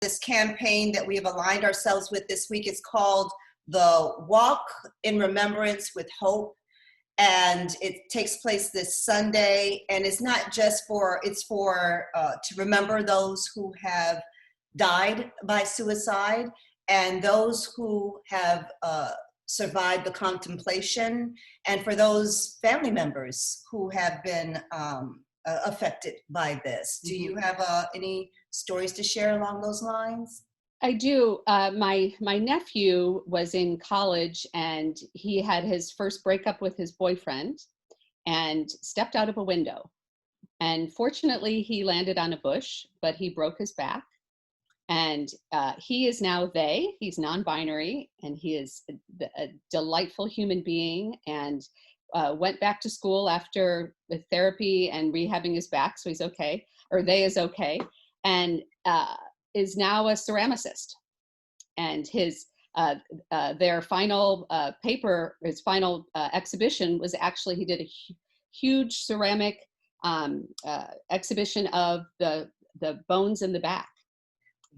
this campaign that we have aligned ourselves with this week. It's called the Walk in Remembrance with Hope. And it takes place this Sunday. And it's not just for, it's for to remember those who have died by suicide and those who have survived the contemplation, and for those family members who have been affected by this. Do you have any stories to share along those lines? I do. My nephew was in college and he had his first breakup with his boyfriend and stepped out of a window. And fortunately, he landed on a bush, but he broke his back. And he is now they. He's non-binary, and he is a delightful human being, and went back to school after the therapy and rehabbing his back, so he's okay, or they is okay, and is now a ceramicist. And his their final paper, his final exhibition was actually, he did a huge ceramic exhibition of the bones in the back.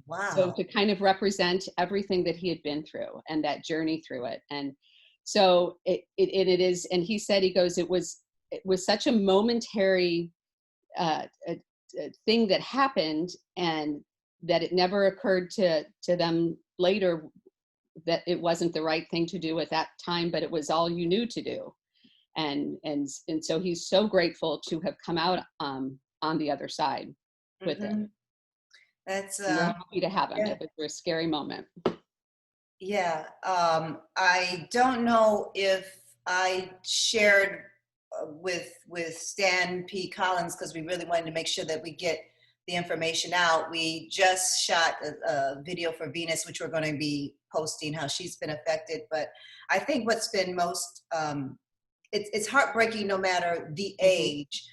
Wow. So to kind of represent everything that he had been through and that journey through it. And so it is, and he said, he goes, it was such a momentary thing that happened, and that it never occurred to them later that it wasn't the right thing to do at that time, but it was all you knew to do. And so he's so grateful to have come out on the other side with it. That's we're happy to have him. yeah. It was a scary moment. Yeah, I don't know if I shared with Stan P. Collins, because we really wanted to make sure that we get the information out. We just shot a video for Venus, which we're going to be posting how she's been affected. But I think what's been most, it's heartbreaking no matter the age.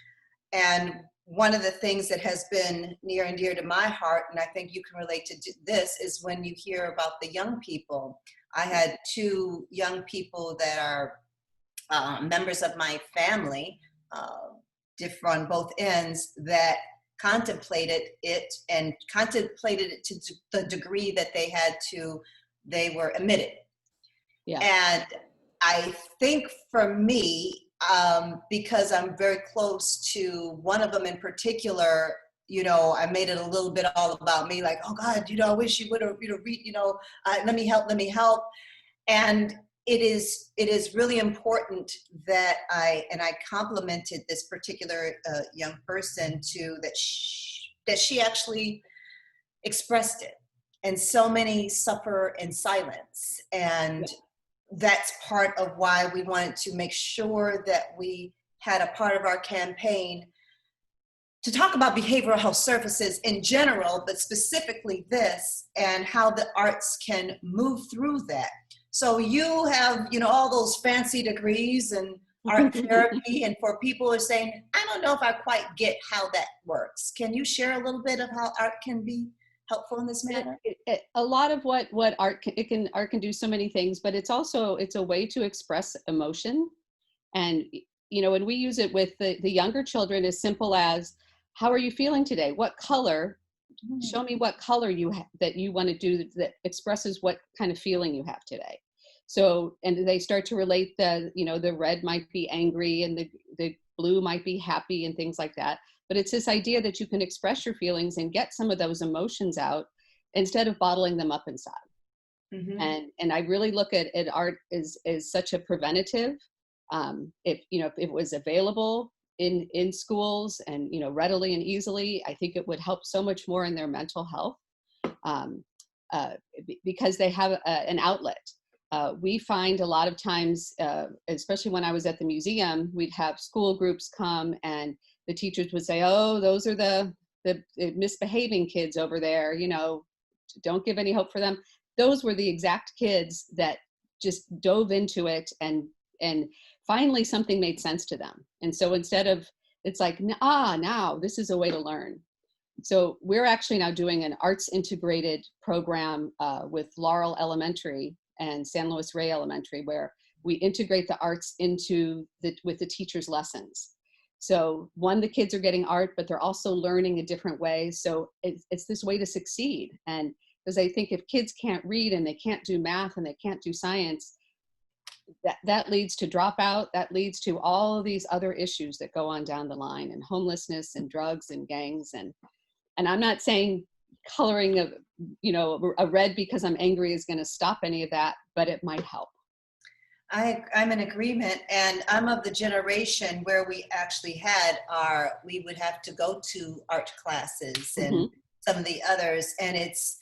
And one of the things that has been near and dear to my heart, and I think you can relate to this, is when you hear about the young people. I had two young people that are members of my family, different on both ends, that contemplated it to the degree that they were admitted. Yeah. And I think for me, because I'm very close to one of them in particular, I made it a little bit all about me, like, oh God, I wish you would have, let me help. And it is really important that I complimented this particular young person that she actually expressed it. And so many suffer in silence. And that's part of why we wanted to make sure that we had a part of our campaign to talk about behavioral health services in general, but specifically this, and how the arts can move through that. So you have, all those fancy degrees and art therapy, and for people who are saying, I don't know if I quite get how that works. Can you share a little bit of how art can be helpful in this matter? A lot of what art can do so many things, but it's a way to express emotion. And and we use it with the younger children as simple as, how are you feeling today? What color? Show me what color that you want to do that expresses what kind of feeling you have today. So, and they start to relate the red might be angry and the blue might be happy and things like that. But it's this idea that you can express your feelings and get some of those emotions out instead of bottling them up inside. And I really look at art as such a preventative. If it was available in schools and readily and easily, I think it would help so much more in their mental health, because they have an outlet. We find a lot of times, especially when I was at the museum, we'd have school groups come and the teachers would say, oh, those are the misbehaving kids over there, don't give any hope for them. Those were the exact kids that just dove into it, and finally something made sense to them. And so instead of, it's like, now this is a way to learn. So we're actually now doing an arts integrated program with Laurel Elementary and San Luis Rey Elementary, where we integrate the arts with the teachers' lessons. So one, the kids are getting art, but they're also learning a different way. So it's this way to succeed. And because I think if kids can't read and they can't do math and they can't do science, that leads to dropout, that leads to all of these other issues that go on down the line, and homelessness and drugs and gangs. And I'm not saying coloring a red because I'm angry is going to stop any of that, but it might help. I'm in agreement, and I'm of the generation where we actually we would have to go to art classes and some of the others, and it's,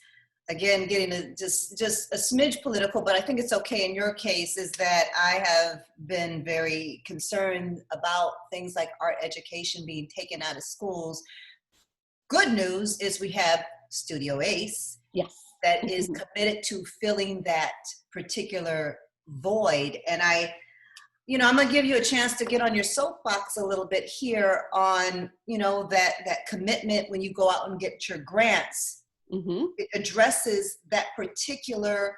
again, getting just a smidge political, but I think it's okay in your case, is that I have been very concerned about things like art education being taken out of schools. Good news is we have Studio Ace. Yes. That is committed to filling that particular void. And I'm going to give you a chance to get on your soapbox a little bit here on, that commitment when you go out and get your grants. It addresses that particular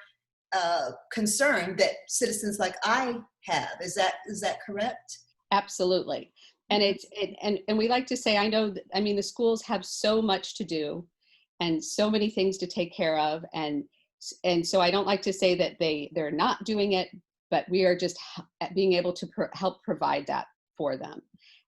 concern that citizens like I have. Is that correct? Absolutely. And and we like to say, the schools have so much to do and so many things to take care of. And so I don't like to say that they're not doing it, but we are just being able to help provide that for them.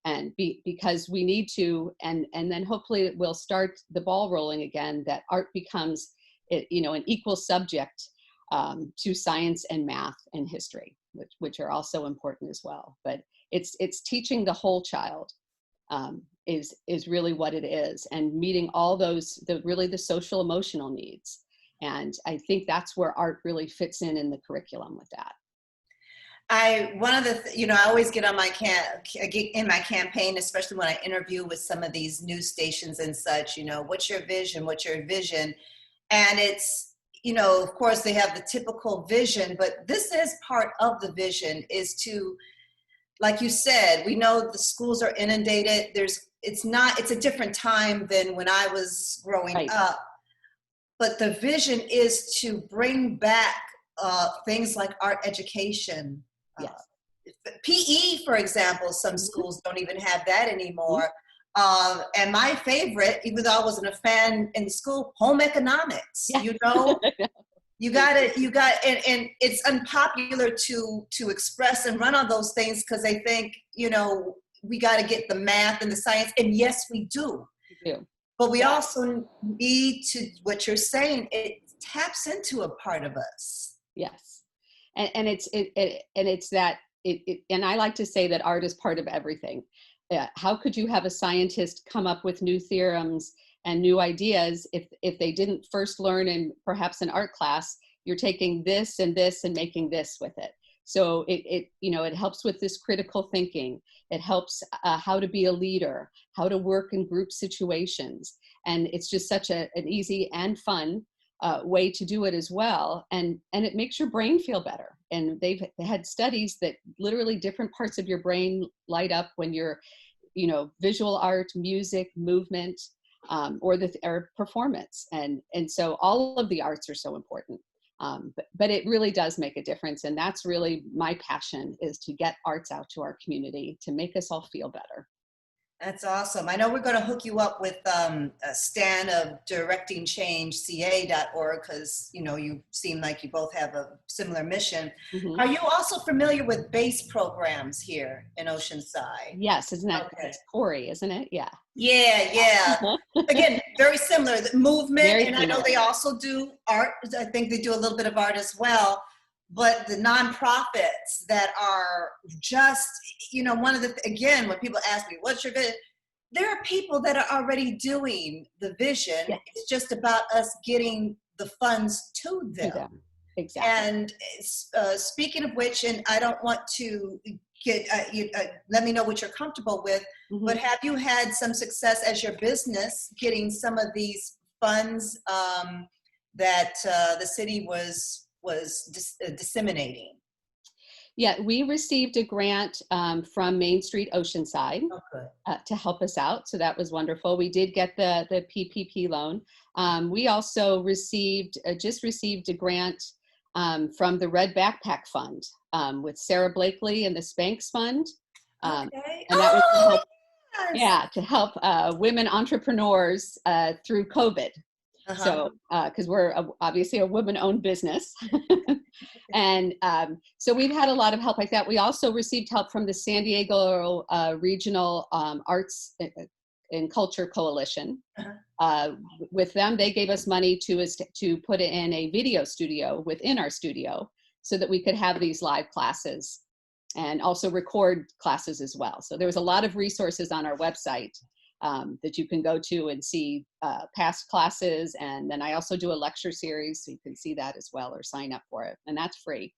And because we need to, and then hopefully we'll start the ball rolling again, that art becomes, an equal subject to science and math and history, which are also important as well. But it's teaching the whole child is really what it is, and meeting all those, the social emotional needs. And I think that's where art really fits in the curriculum with that. I always get on in my campaign, especially when I interview with some of these news stations and such, what's your vision? What's your vision? And it's, of course they have the typical vision, but this is part of the vision, is to, like you said, we know the schools are inundated. It's a different time than when I was growing up, but the vision is to bring back things like art education. Yes. PE, for example, some schools don't even have that anymore. And my favorite, even though I wasn't a fan in school, home economics. Yeah. You got, and it's unpopular to express and run on those things because they think, we got to get the math and the science. And yes, we do. But we also need to, what you're saying, it taps into a part of us. Yes. And it's that, and I like to say that art is part of everything. How could you have a scientist come up with new theorems and new ideas if they didn't first learn in perhaps an art class? You're taking this and making this with it. So it helps with this critical thinking. It helps how to be a leader, how to work in group situations. And it's just such an easy and fun way to do it as well. And it makes your brain feel better. And they've had studies that literally different parts of your brain light up when you're, visual art, music, movement, or performance. And so all of the arts are so important. But it really does make a difference. And that's really my passion, is to get arts out to our community to make us all feel better. That's awesome. I know we're going to hook you up with Stan of directingchangeca.org because, you seem like you both have a similar mission. Are you also familiar with BASE programs here in Oceanside? Yes. Isn't that Corey, isn't it? Yeah. Yeah. Again, very similar. The movement, Very and similar. I know they also do art. I think they do a little bit of art as well. But the nonprofits that are just, one of again, when people ask me, what's your vision? There are people that are already doing the vision. Yes. It's just about us getting the funds to them. Exactly. And speaking of which, and I don't want to get, let me know what you're comfortable with, but have you had some success as your business getting some of these funds that the city was disseminating? Yeah, we received a grant from Main Street Oceanside to help us out. So that was wonderful. We did get the PPP loan. We also just received a grant from the Red Backpack Fund with Sarah Blakely and the Spanx Fund. And that was to help Yes. Yeah, to help women entrepreneurs through COVID. Uh-huh. So, because we're obviously a woman-owned business. And so we've had a lot of help like that. We also received help from the San Diego Regional Arts and Culture Coalition. Uh-huh. With them, they gave us money to put in a video studio within our studio so that we could have these live classes and also record classes as well. So there was a lot of resources on our website that you can go to and see past classes. And then I also do a lecture series, so you can see that as well or sign up for it. And that's free.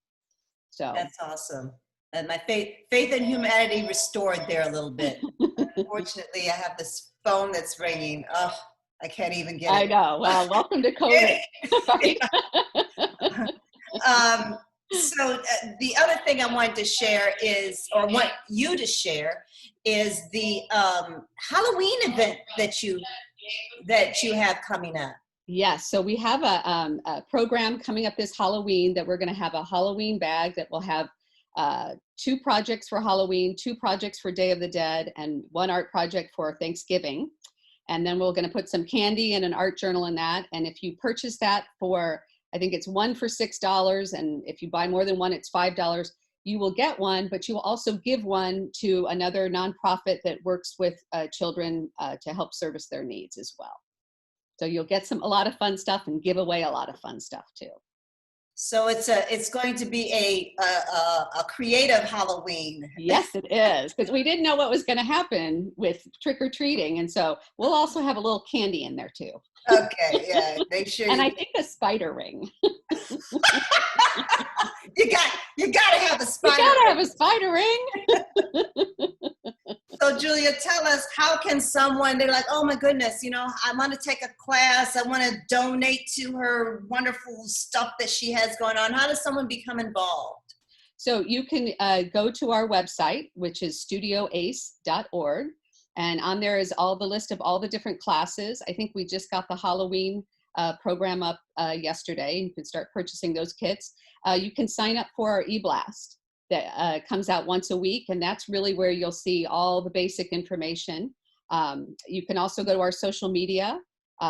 So That's awesome. And my faith in humanity restored there a little bit. Unfortunately, I have this phone that's ringing. Oh, I can't even get I it. know. Well, welcome to COVID. Right? So the other thing I wanted to share is, or want you to share, is the Halloween event that you have coming up. Yes, so we have a program coming up this Halloween that we're going to have a Halloween bag that will have 2 projects for Halloween, 2 projects for Day of the Dead, and 1 art project for Thanksgiving. And then we're going to put some candy and an art journal in that. And if you purchase that for, I think it's 1 for $6, and if you buy more than 1, it's $5. You will get 1, but you will also give 1 to another nonprofit that works with children to help service their needs as well. So you'll get a lot of fun stuff and give away a lot of fun stuff too. So it's going to be a creative Halloween. Yes, it is, because we didn't know what was going to happen with trick or treating, and so we'll also have a little candy in there too. Okay, yeah, make sure. And I think a spider ring. you got to have a spider. You gotta have a spider ring. So Julia, tell us, how can someone, they're like, oh my goodness, I want to take a class, I want to donate to her wonderful stuff that she has going on. How does someone become involved? So you can go to our website, which is studioace.org. And on there is all the list of all the different classes. I think we just got the Halloween program up yesterday. You can start purchasing those kits. You can sign up for our e-blast that comes out once a week, and that's really where you'll see all the basic information. You can also go to our social media.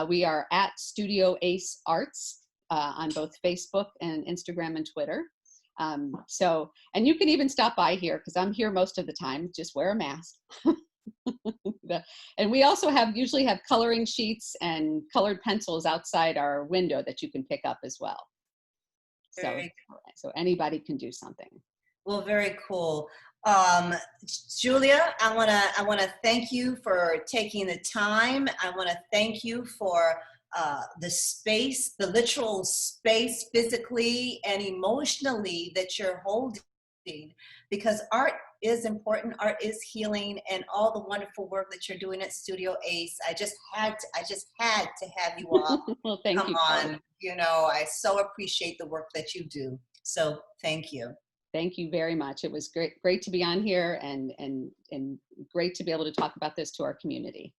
We are at Studio Ace Arts on both Facebook and Instagram and Twitter. And you can even stop by here, because I'm here most of the time. Just wear a mask. And we also usually have coloring sheets and colored pencils outside our window that you can pick up as well. So anybody can do something. Well, very cool. Julia, I wanna thank you for taking the time. I wanna thank you for the space, the literal space, physically and emotionally, that you're holding, because art is important, art is healing, and all the wonderful work that you're doing at Studio Ace. I just had to have you all. Well, thank come you. on. I so appreciate the work that you do. So thank you. Thank you very much. It was great to be on here, and great to be able to talk about this to our community.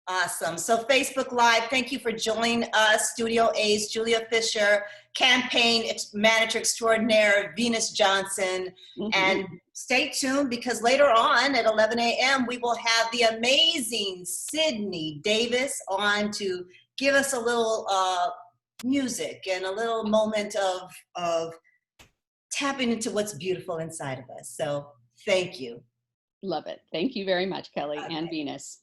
Awesome. So Facebook Live, thank you for joining us. Studio Ace, Julia Fisher, campaign manager extraordinaire, Venus Johnson. Mm-hmm. And stay tuned, because later on at 11 a.m. we will have the amazing Kellie Davis on to give us a little music and a little moment of tapping into what's beautiful inside of us. So thank you. Love it. Thank you very much, Kelly and Venus.